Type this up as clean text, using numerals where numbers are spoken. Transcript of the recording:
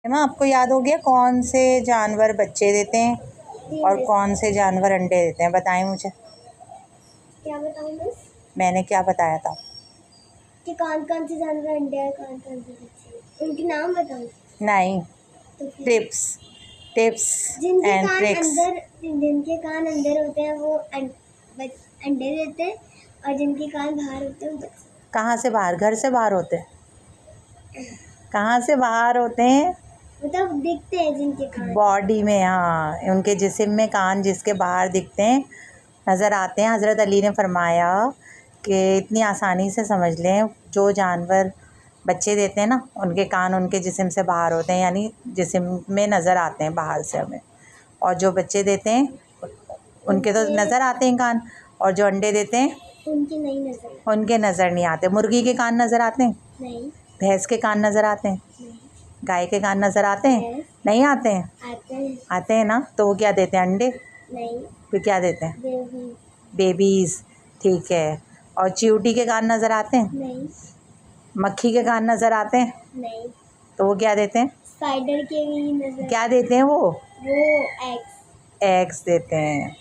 एमा, आपको याद हो गया कौन से जानवर बच्चे देते हैं और कौन से जानवर अंडे देते हैं? बताएं मुझे। क्या बताऊं मिस? मैंने क्या बताया था कि कौन कौन से जानवर अंडे और कौन कौन से बच्चे, उनके नाम बताऊं? नहीं, तो फिर टिप्स एंड ट्रिक्स। जिनके कान अंदर होते हैं वो अंडे देते हैं, और जिनके कान बाहर होते हैं वो बच्चे। कहाँ से बाहर? घर से बाहर होते हैं? कहाँ से बाहर होते हैं? मतलब दिखते हैं जिनके कान बॉडी में। हाँ, उनके जिस्म में कान जिसके बाहर दिखते हैं, नज़र आते हैं। हज़रत अली ने फरमाया कि इतनी आसानी से समझ लें, जो जानवर बच्चे देते हैं ना, उनके कान उनके जिस्म से बाहर होते हैं, यानी जिस्म में नज़र आते हैं बाहर से हमें। और जो बच्चे देते हैं उनके तो नज़र आते हैं कान, और जो अंडे देते हैं उनके नज़र नहीं आते। मुर्गी के कान नज़र आते हैं? नहीं। भैंस के कान नज़र आते हैं? नहीं। गाय के कान नज़र आते हैं? नहीं आते हैं? आते हैं ना। तो वो क्या देते हैं? अंडे? नहीं। फिर क्या देते हैं? बेबीज़। ठीक है। और चींटी के कान नज़र आते हैं? नहीं। मक्खी के कान नज़र आते हैं? नहीं। तो वो क्या देते हैं? स्पाइडर के भी नज़र। क्या देते हैं वो? एग्स एग्स देते हैं।